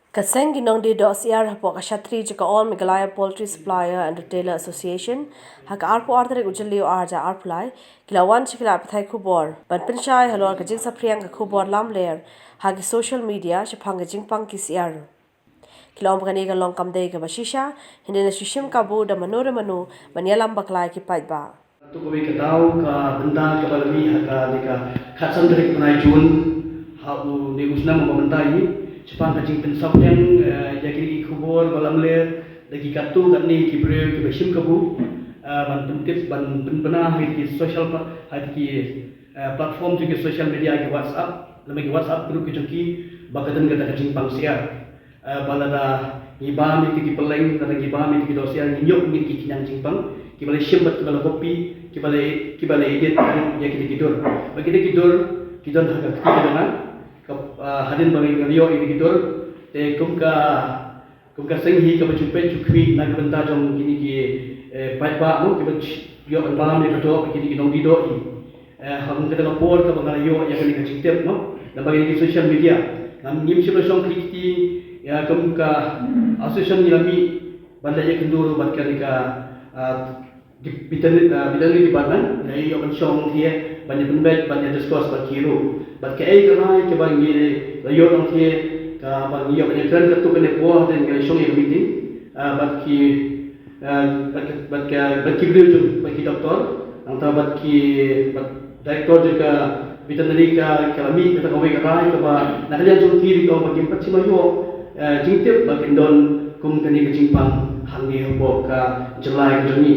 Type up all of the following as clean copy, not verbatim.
Kaseng ginong di do siar hapo kashatri jika all Meghalaya Poultry Supplier and Retailer Association haka arpo artere ujaliyo arja arpulai kilawan chikila pathai kubor ban pinchai halor ka jing sapriang ka kubor lam layer hagi social media shapang ka jing pang ki siar kilom kani ka long kam dei ka bashisha hindi na shishim kabu da manure manu banyalam baklai ki paitba tu ko ka tahu ka benda ka balami haka dika khatsan dari kunai jun ha u ni usna mo benda ini sepang ka jing pensap yang ya kiri kubur balam le lagi katu kan ni ki bre ki bashim kabu ban pentip ban benar ki social ki platform juga social media ki WhatsApp lama ki WhatsApp group ki joki bakadan ka jing pang share balada iba mi ki peleng dan iba mi ki dosia nyok mi ki kinyang jing pang ki balai shimbat ki balai kopi ki balai edit ya kita tidur bagi kita tidur kita harga kita dengan hadin bagi Rio ini tidur te kumka senghi ka bajupe chukwi na benda jong kini ki paipa no ki yo malam ni kato kini ki nong dido i hang kita lapor ka bang Rio ya kini ka citep no na bagi di social media nam nim sibro song kriti ya kumka association ni lami banda ya kenduru bat ka bidan department na iyo kan song thie banyak pembet banyak discuss bat kiro bat ke ai kanai ke bang ni layo nong thie ka bang iyo banyak kan tu kan po den ke song yang meeting bat ki bat ki beliau bat ki doktor antara bat ki direktor juga veterinary ka kami kita kawai kanai ke ba nak lihat jong kiri ko bagi pat si mayo jingtip bat indon kum kani ke jimpang hangi ho ka jelai ke joni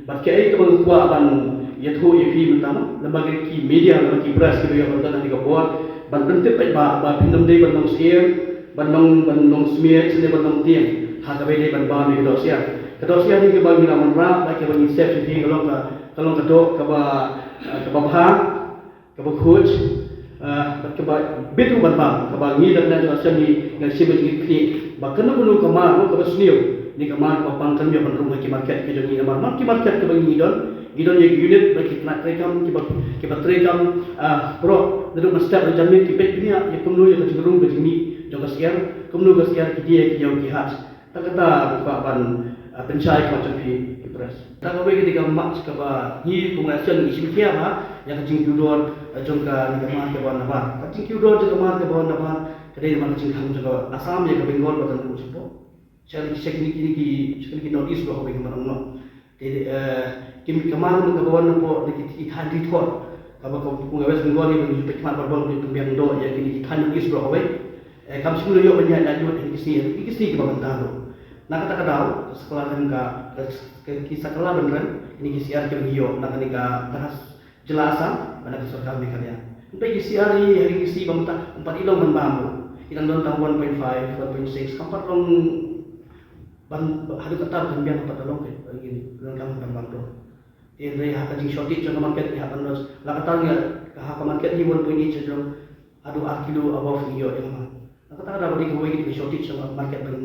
Bakai kebang kuat ban yathu yapi mentama lembaga ki media lembaga ki press ki yo bantan ni kapor ban bentuk ba pindam dei ban nong share ban nong smear sene ban nong tiang ha ka dei ban ba ni dosia ni ke bang ni ra ba ke ban save ti kalong ka do ka ba bha ka ba coach ka ba bitu ban ba ka ba ni dan dan seni ngal sibat ki ba kana bunu ka ma ka ba sniu ni kamar papang kan dia rumah ki market ke joni namar ki market ke bagi gidon ye unit bagi nak rekam ki batrekam pro dadu master jamin ki pet dunia ye kumnu ye kajurung ke jini jong kasiar kumnu kasiar ki dia ki jauh ki hat tak kata buka ban pencai ka cepi ki pres tak ka bagi ketika mak ka ba ni kumasian ni simkia ba yang kajing judor jong ka ni kamar ke ban ba kajing judor jong kamar ke ban ba kadai man kajing kham jong asam ye ka bengal batan ku sepo Saya kini notice bahawa bagaimana Allah. Jadi kami kemarin mengkawan nampak lagi ikan di thor. Kalau kau pengawal Bengal ni bagi pekmat berbang di tumbiang do, ya kini ikan notice bahawa kami semula yo banyak lanjut di kisah ke bawah tahu. Nak kata tahu sekolah kan kisah kelah beneran ini kisah yang yo nak nikah bahas jelasan pada kesukaan mereka ya. Untuk kisah hari kisah bangta 4 ilong membambu. Kita tahun 1.5, 1.6, 4 long ban hadu kata ban biang pada long ke begini dalam ban do ini hak jing shortage jong market ya ban los la kata ya hak market ni 1.8 jong adu 8 kilo above yo ya ma kata ada bagi ko ini shortage jong market ban